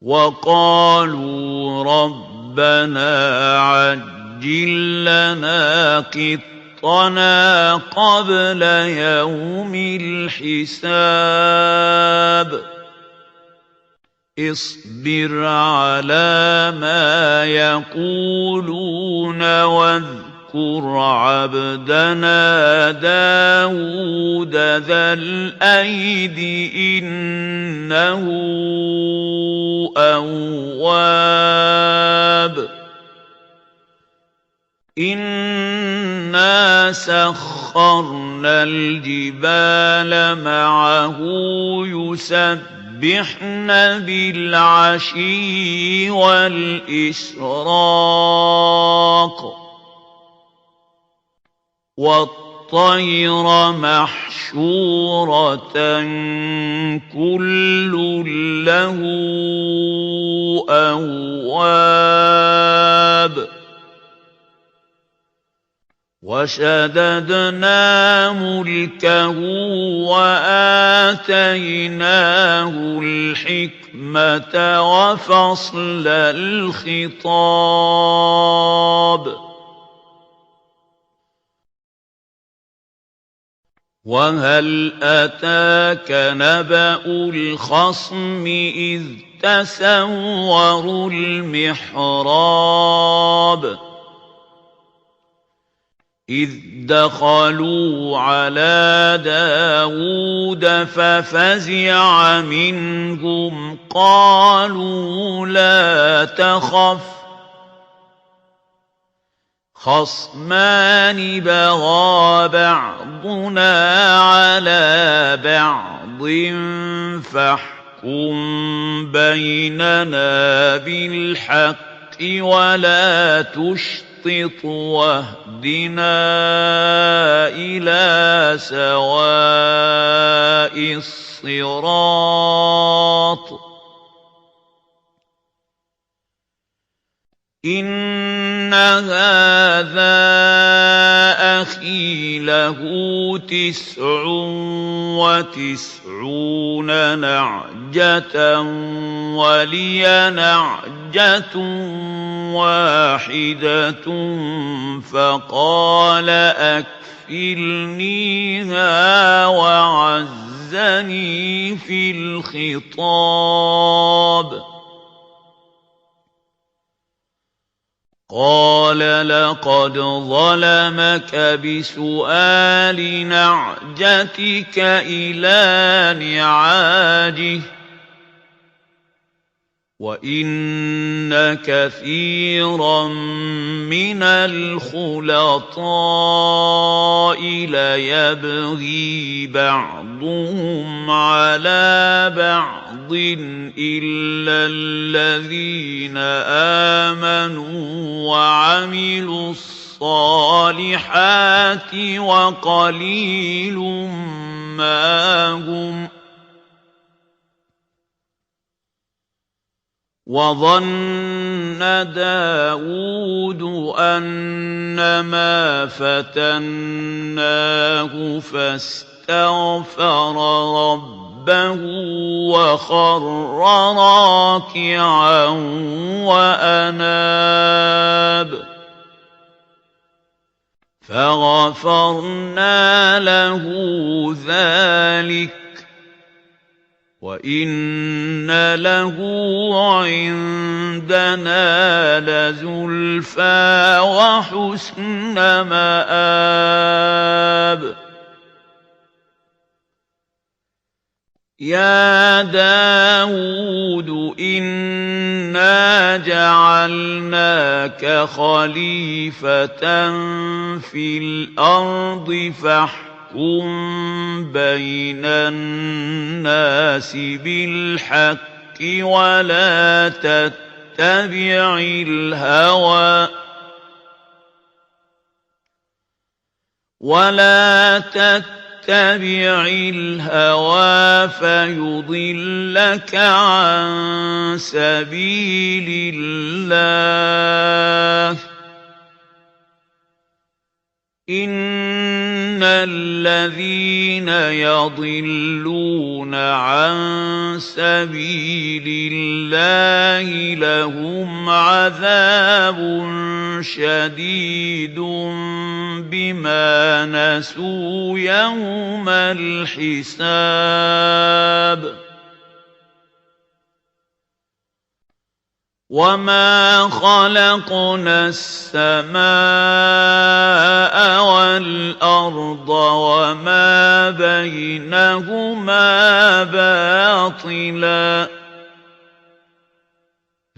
وقالوا ربنا عجل لنا قطنا قبل يوم الحساب اصبر على ما يقولون واذكر عبدنا داود ذا الأيد إنه أواب إنا سخرنا الجبال معه يسبحن بالعشي والإشراق والطير محشورة كل له أواب وشددنا ملكه وآتيناه الحكمة وفصل الخطاب وهل أتاك نبأ الخصم إذ تسوروا المحراب إذ دخلوا على داود ففزع منهم قالوا لا تخف خصمان بغى بعضنا على بعض فاحكم بيننا بالحق ولا تشطط واهدنا إلى سواء الصراط إن هذا أخي له 99 نعجة ولي نعجة واحدة فقال أكفلنيها وعزني في الخطاب قال لقد ظلمك بسؤال نعجتك إلى نعاجه وإن كثيرا من الخلطاء ليبغي بعضهم على بعض إلا الذين آمنوا وعملوا الصالحات وقليل ما هم وظن داود أنما فتناه فاستغفر ربه وخر راكعا وأناب فغفرنا له ذلك وإن له عندنا لزلفى وحسن مآب يا داود إنا جعلناك خليفة في الأرض فاحكم بين الناس بالحق ولا تتبع الهوى فيضلك عن سبيل الله إِنَّ الَّذِينَ يَضِلُّونَ عَن سَبِيلِ اللَّهِ لَهُمْ عَذَابٌ شَدِيدٌ بِمَا نَسُوا يَوْمَ الْحِسَابِ وَمَا خَلَقْنَا السَّمَاءَ وَالْأَرْضَ وَمَا بَيْنَهُمَا بَاطِلًا ۚ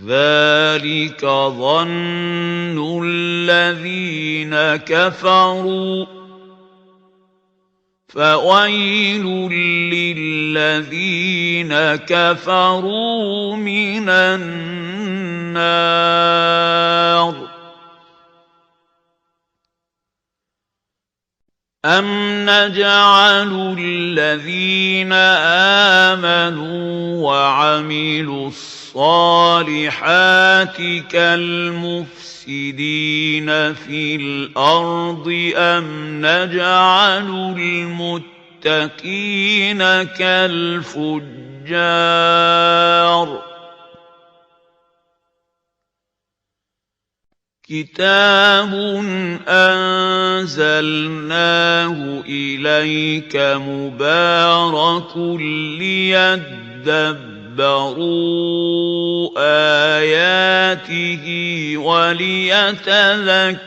ذَلِكَ ظَنُّ الَّذِينَ كَفَرُوا ۚ فَوَيْلٌ لِّلَّذِينَ كَفَرُوا مِنَ النَّارِ أَمْ نَجْعَلُ الَّذِينَ آمَنُوا وَعَمِلُوا الصَّالِحَاتِ كَالْمُفْسِدِينَ فِي الْأَرْضِ أَمْ نَجْعَلُ الْمُتَّقِينَ كَالْفُجَّارِ كِتَابٌ أَنزَلْنَاهُ إِلَيْكَ مُبَارَكٌ لِّيَدَّبَّرُوا آيَاتِهِ وَلِيَتَذَكَّرَ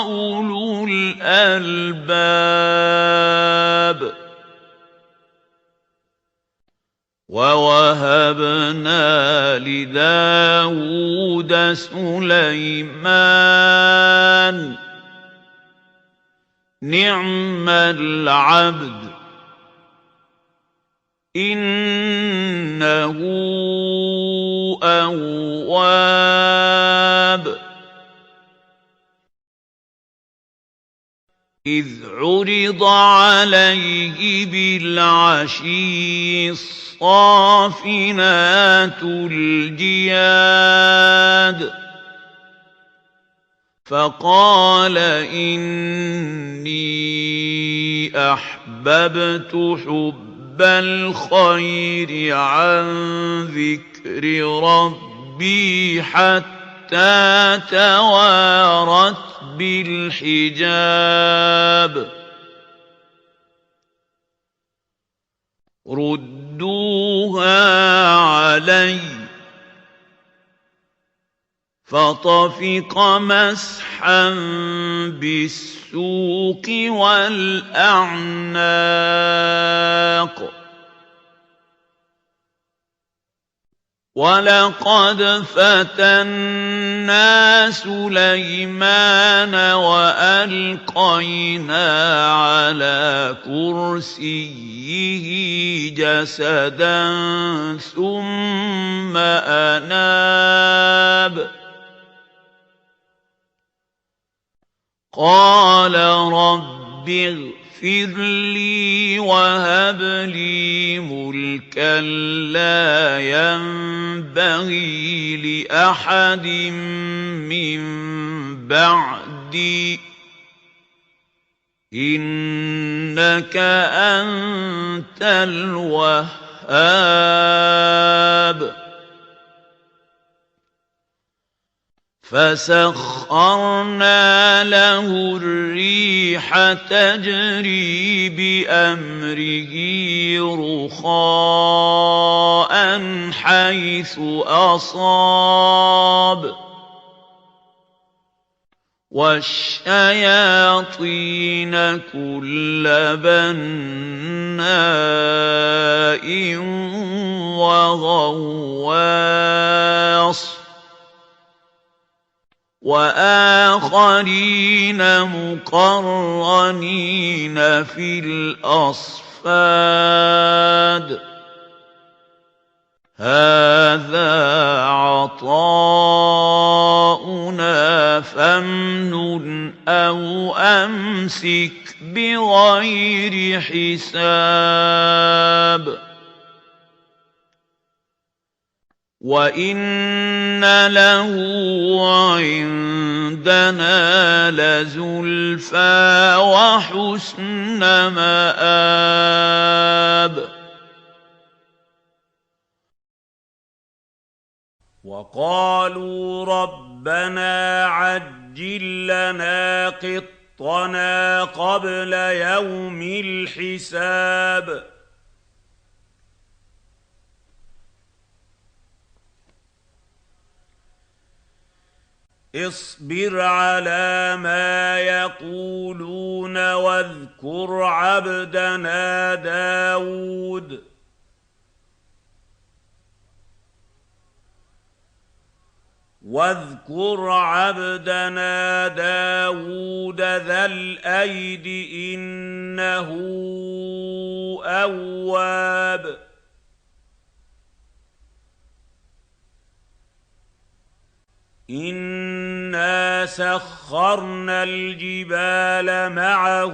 أُولُو الْأَلْبَابِ وَوَهَبْنَا لِدَاوُودَ سُلَيْمَانَ ۚ نِعْمَ الْعَبْدُ ۖ إِنَّهُ أَوَّابٌ إِذْ عُرِضَ عَلَيْهِ بِالْعَشِيِّ الصَّافِنَاتُ الْجِيَادُ فَقَالَ إِنِّي أَحْبَبْتُ حُبَّ الْخَيْرِ عَن ذِكْرِ رَبِّي حَتَّىٰ تَوَارَتْ بِالْحِجَابِ رُدُّوهَا عَلَيَّ ۖ فَطَفِقَ مَسْحًا بِالسُّوقِ وَالْأَعْنَاقِ وَلَقَدْ فَتَنَّا سُلَيْمَانَ وَأَلْقَيْنَا عَلَىٰ كُرْسِيِّهِ جَسَدًا ثُمَّ أَنَابَ قَالَ رَبِّ اغْفِرْ لِي وَهَبْ لِي مُلْكًا لَّا يَنبَغِي لِأَحَدٍ مِّن بَعْدِي ۖ إِنَّكَ أَنتَ الْوَهَّابُ فَسَخَّرْنَا لَهُ الرِّيحَ تَجْرِي بِأَمْرِهِ رُخَاءً حَيْثُ أَصَابَ وَالشَّيَاطِينَ كُلَّ بَنَّاءٍ وَغَوَّاصٍ وَآخَرِينَ مُقَرَّنِينَ فِي الْأَصْفَادِ هَٰذَا عَطَاؤُنَا فَامْنُنْ أَوْ أَمْسِكْ بِغَيْرِ حِسَابٍ وَإِنَّ لَهُ عِندَنَا لَزُلْفَىٰ وَحُسْنَ مَآبٍ وَقَالُوا رَبَّنَا عَجِّل لَّنَا قِطَّنَا قَبْلَ يَوْمِ الْحِسَابِ اصْبِرْ عَلَىٰ مَا يَقُولُونَ وَاذْكُرْ عَبْدَنَا دَاوُودَ ذَا الْأَيْدِ ۖ إِنَّهُ أَوَّابٌ إِنَّا سَخَّرْنَا الْجِبَالَ مَعَهُ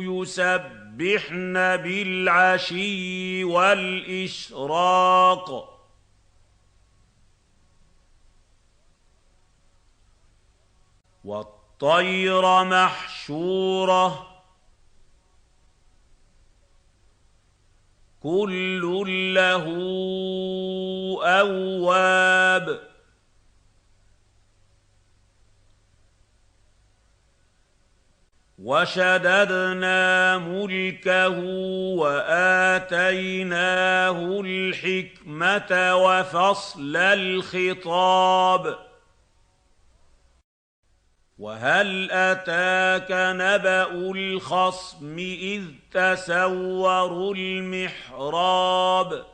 يُسَبِّحْنَ بِالْعَشِيِّ وَالْإِشْرَاقِ وَالطَّيْرَ مَحْشُورَةً ۖ كُلٌّ لَّهُ أَوَّابٌ وَشَدَدْنَا مُلْكَهُ وَآتَيْنَاهُ الْحِكْمَةَ وَفَصْلَ الْخِطَابِ وَهَلْ أَتَاكَ نَبَأُ الْخَصْمِ إِذْ تَسَوَّرُوا الْمِحْرَابَ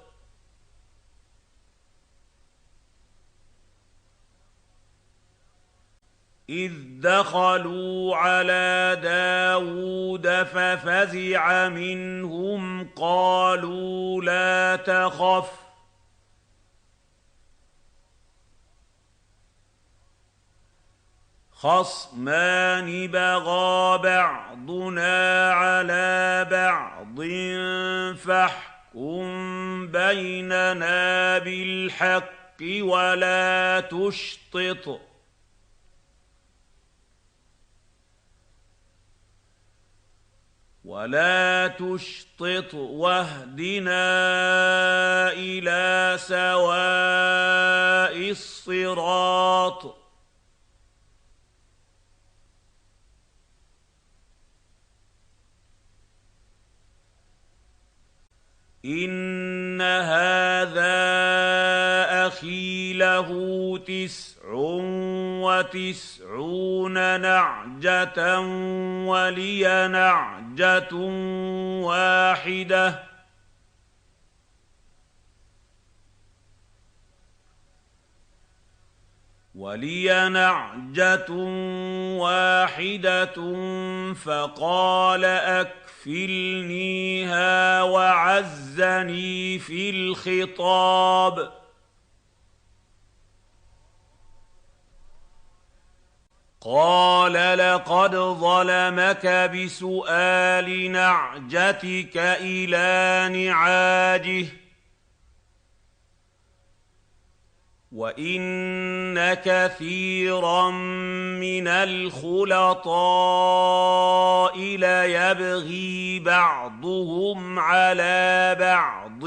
إِذْ دَخَلُوا عَلَىٰ دَاوُودَ فَفَزِعَ مِنْهُمْ قَالُوا لَا تَخَفْ خَصْمَانِ بَغَىٰ بَعْضُنَا عَلَىٰ بَعْضٍ فَاحْكُم بَيْنَنَا بِالْحَقِّ وَلَا تُشْطِطْ وَاهْدِنَا إِلَىٰ سَوَاءِ الصِّرَاطِ إِنَّ هَٰذَا أَخِي لَهُ 99 نَعْجَةً وَلِيَ نَعْجَةٌ وَاحِدَةٌ فَقَالَ أَكْفِلْنِيهَا وَعَزَّنِي فِي الْخِطَابِ قَالَ لَقَدْ ظَلَمَكَ بِسُؤَالِ نَعْجَتِكَ إِلَىٰ نِعَاجِهِ ۖ وَإِنَّ كَثِيرًا مِّنَ الْخُلَطَاءِ لَيَبْغِي بَعْضُهُمْ عَلَىٰ بَعْضٍ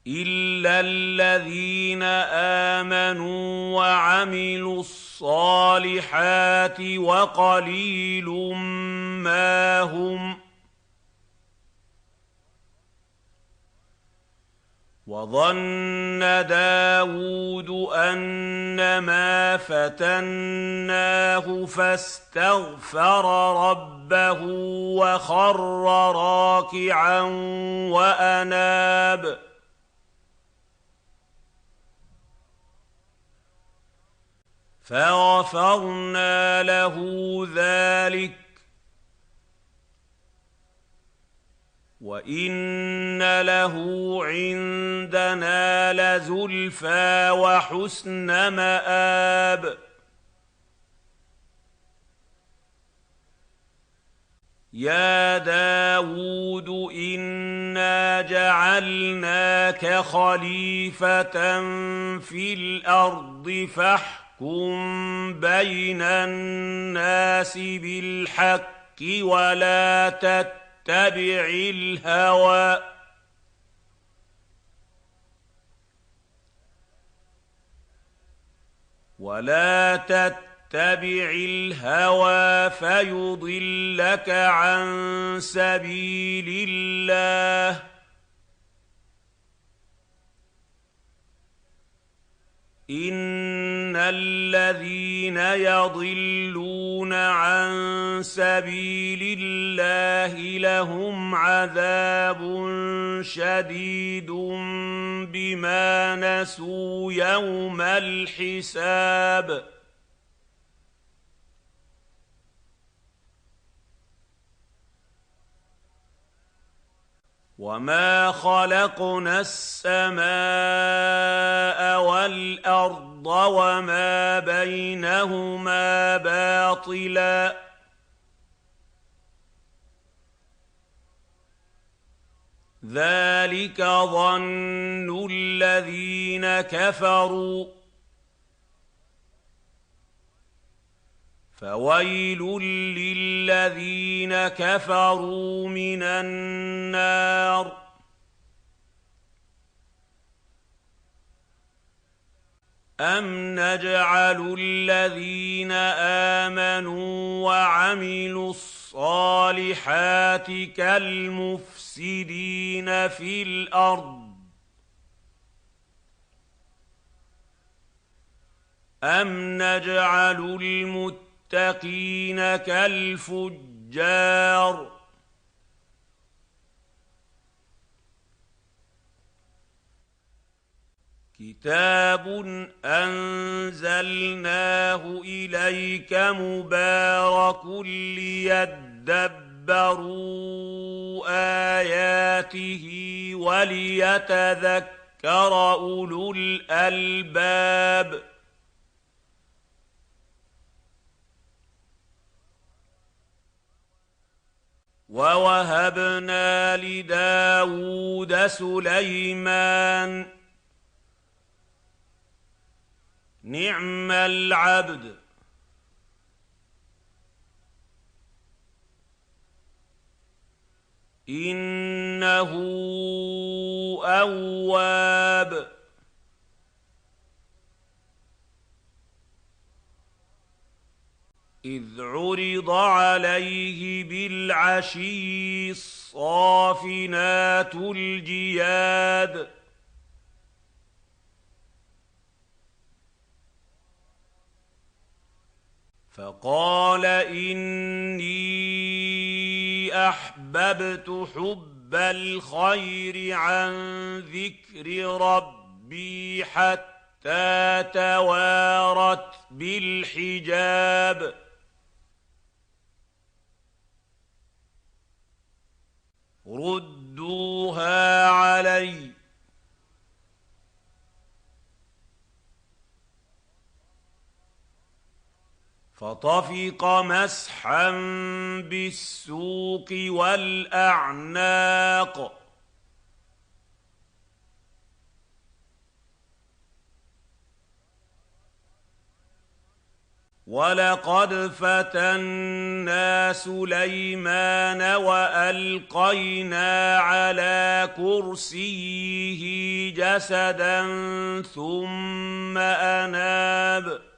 إِلَّا الَّذِينَ آمَنُوا وَعَمِلُوا الصَّالِحَاتِ وَقَلِيلٌ مَّا هُمْ ۗ وَظَنَّ دَاوُودُ أَنَّمَا فَتَنَّاهُ فَاسْتَغْفَرَ رَبَّهُ وَخَرَّ رَاكِعًا وَأَنَابَ فَغَفَرْنَا لَهُ ذَٰلِكَ ۖ وَإِنَّ لَهُ عِندَنَا لَزُلْفَىٰ وَحُسْنَ مَآبٍ يَا دَاوُودُ إِنَّا جَعَلْنَاكَ خَلِيفَةً فِي الْأَرْضِ فَاحْكُم بَيْنَ النَّاسِ بِالْحَقِّ ولا تتبع الهوى فيضلك عن سبيل الله. إن الذين يضلون عن سبيل الله لهم عذاب شديد بما نسوا يوم الحساب. وما خلقنا السماء والأرض وما بينهما باطلا ذلك ظن الذين كفروا فويل للذين كفروا من النار. أم نجعل الذين آمنوا وعملوا الصالحات كالمفسدين في الأرض أم نجعل المتقين كالفجار. كتاب أنزلناه إليك مبارك ليدبروا آياته وليتذكر أولو الألباب. ووهبنا لداود سليمان نعم العبد إنه أواب. إذ عرض عليه بالعشي الصافنات الجياد فقال إني أحببت حب الخير عن ذكر ربي حتى توارت بالحجاب. ردوها علي فطفق مسحا بالسوق والأعناق ولقد فتنا سليمان وألقينا على كرسيه جسدا ثم أناب.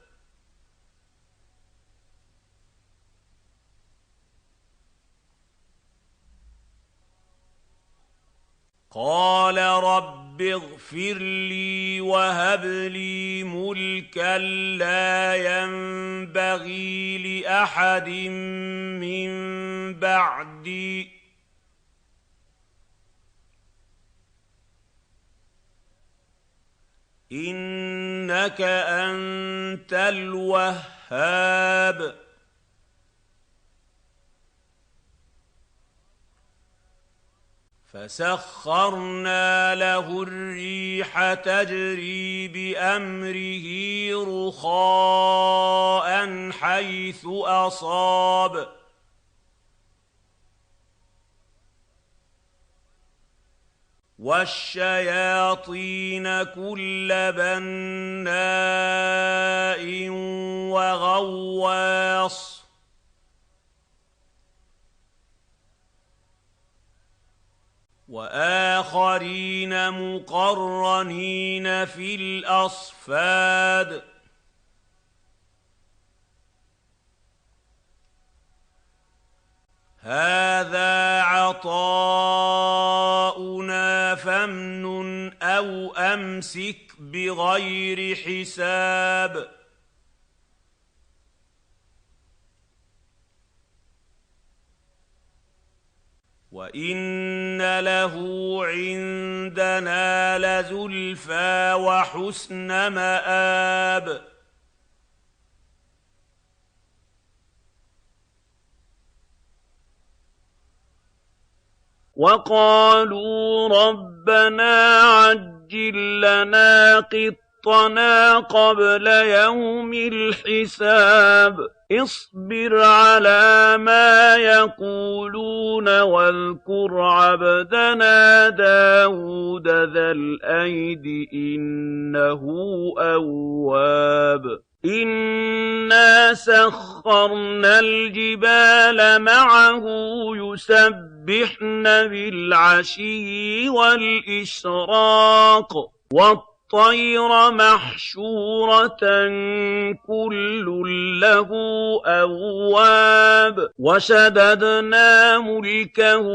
قال رب اغفر لي وهب لي ملكا لا ينبغي لأحد من بعدي إنك أنت الوهاب. فسخرنا له الريح تجري بأمره رخاء حيث أصاب وَالشَّيَاطِينَ كُلَّ بَنَّاءٍ وَغَوَّاصٍ وَآخَرِينَ مُقَرَّنِينَ فِي الْأَصْفَادِ هَٰذَا عَطَاؤُنَا فَامْنُنْ أَوْ أَمْسِكْ بِغَيْرِ حِسَابٍ وَإِنَّ لَهُ عِندَنَا لَزُلْفَىٰ وَحُسْنَ مَآبٍ وَقَالُوا رَبَّنَا عَجِّل لَّنَا قِطَّنَا قَبْلَ يَوْمِ الْحِسَابِ اصْبِرْ عَلَىٰ مَا يَقُولُونَ وَاذْكُرْ عَبْدَنَا دَاوُودَ ذَا الْأَيْدِ ۖ إِنَّهُ أَوَّابٌ إِنَّا سَخَّرْنَا الْجِبَالَ مَعَهُ يُسَبِّحْنَ بِالْعَشِيِّ وَالْإِشْرَاقِ وَالطَّيْرَ مَحْشُورَةً كُلٌّ لَّهُ أَوَّابٌ وَشَدَدْنَا مُلْكَهُ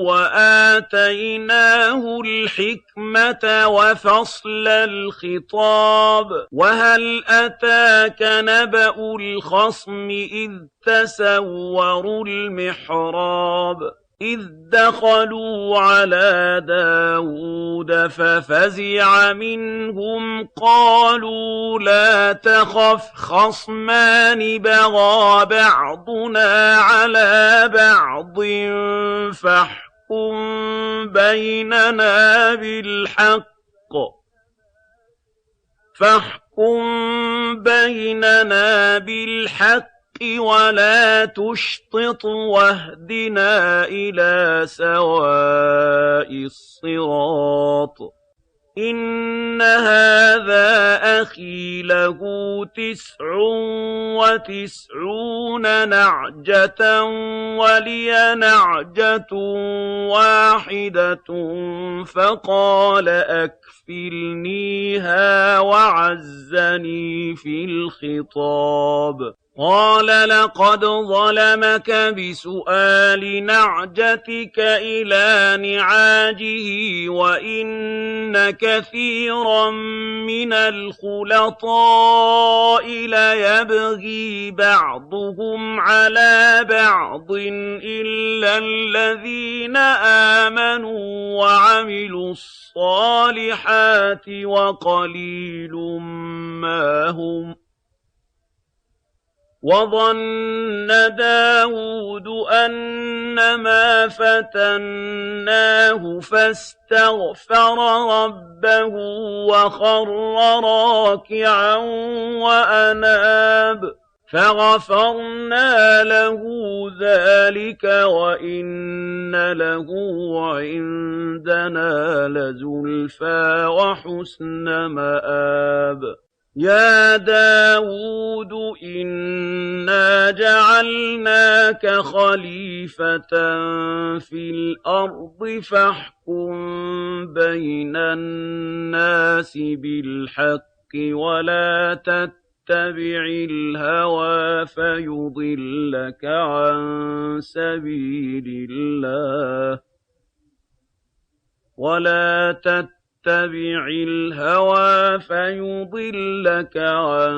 وَآتَيْنَاهُ الْحِكْمَةَ وَفَصْلَ الْخِطَابِ وَهَلْ أَتَاكَ نَبَأُ الْخَصْمِ إِذْ تَسَوَّرُوا الْمِحْرَابَ إِذْ دَخَلُوا عَلَىٰ دَاوُودَ فَفَزِعَ مِنْهُمْ قَالُوا لَا تَخَفْ خَصْمَانِ بَغَىٰ بَعْضُنَا عَلَىٰ بَعْضٍ فَاحْكُم بَيْنَنَا بِالْحَقِّ وَلَا تُشْطِطْ وَاهْدِنَا إِلَىٰ سَوَاءِ الصِّرَاطِ إِنَّ هَٰذَا أَخِي لَهُ 99 نَعْجَةً وَلِيَ نَعْجَةٌ وَاحِدَةٌ فَقَالَ أَكْفِلْنِيهَا وَعَزَّنِي فِي الْخِطَابِ قَالَ لَقَدْ ظَلَمَكَ بِسُؤَالِ نَعْجَتِكَ إِلَىٰ نِعَاجِهِ وَإِنَّ كَثِيرًا مِّنَ الْخُلَطَاءِ لَيَبْغِي بَعْضُهُمْ عَلَىٰ بَعْضٍ إِلَّا الَّذِينَ آمَنُوا وَعَمِلُوا الصَّالِحَاتِ وَقَلِيلٌ مَّا هُمْ وَظَنَّ دَاوُودُ أَنَّمَا فَتَنَّاهُ فَاسْتَغْفَرَ رَبَّهُ وَخَرَّ رَاكِعًا وَأَنَابَ فَغَفَرْنَا لَهُ ذَٰلِكَ وَإِنَّ لَهُ عِندَنَا لَزُلْفَىٰ وَحُسْنَ مَآبٍ يَا دَاوُودُ إِنَّا جَعَلْنَاكَ خَلِيفَةً فِي الْأَرْضِ فَاحْكُم بَيْنَ النَّاسِ بِالْحَقِّ وَلَا تَتَّبِعِ الْهَوَىٰ فَيُضِلَّكَ عَن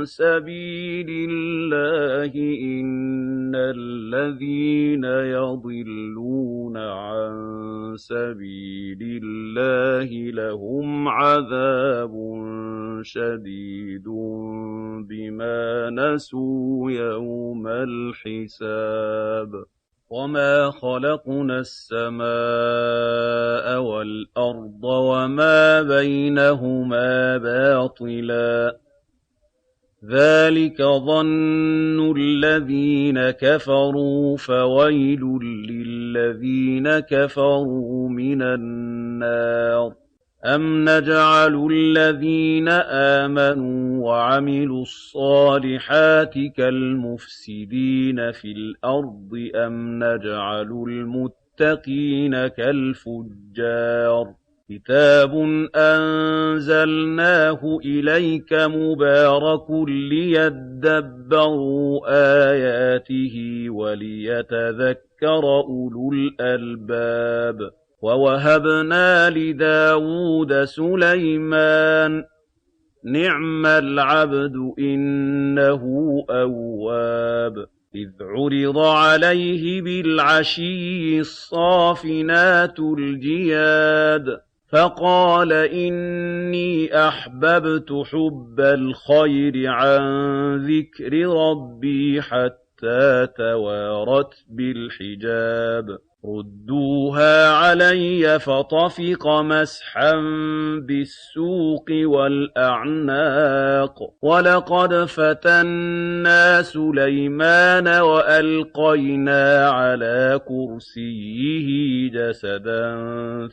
سَبِيلِ اللَّهِ إِنَّ الَّذِينَ يَضِلُّونَ عَن سَبِيلِ اللَّهِ لَهُمْ عَذَابٌ شَدِيدٌ بِمَا نَسُوا يَوْمَ الْحِسَابِ وَمَا خَلَقْنَا السَّمَاءَ وَالْأَرْضَ وَمَا بَيْنَهُمَا بَاطِلًا ذلك ظن الذين كفروا فويل للذين كفروا من النار أم نجعل الذين آمنوا وعملوا الصالحات كالمفسدين في الأرض أم نجعل المتقين كالفجار كتاب أنزلناه إليك مبارك ليدبروا آياته وليتذكر أولو الألباب ووهبنا لداود سليمان نعم العبد إنه أواب إذ عرض عليه بالعشي الصافنات الجياد فقال إني أحببت حب الخير عن ذكر ربي حتى توارت بالحجاب ردوها علي فطفق مسحا بالسوق والأعناق ولقد فتنا سليمان وألقينا على كرسيه جسدا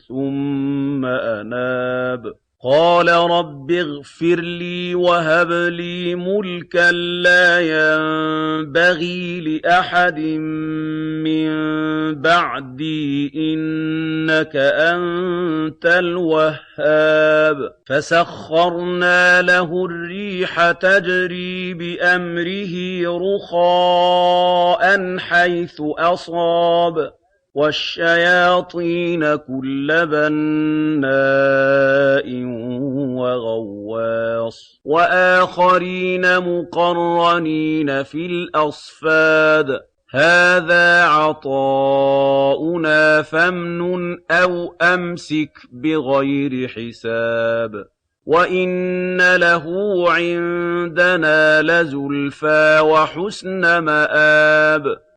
ثم أناب قال رب اغفر لي وهب لي ملكا لا ينبغي لأحد من بعدي إنك أنت الوهاب فسخرنا له الريح تجري بأمره رخاء حيث أصاب والشياطين كل بناء وغواص وآخرين مقرنين في الأصفاد هذا عطاؤنا فامنن أو أمسك بغير حساب وإن له عندنا لزلفى وحسن مآب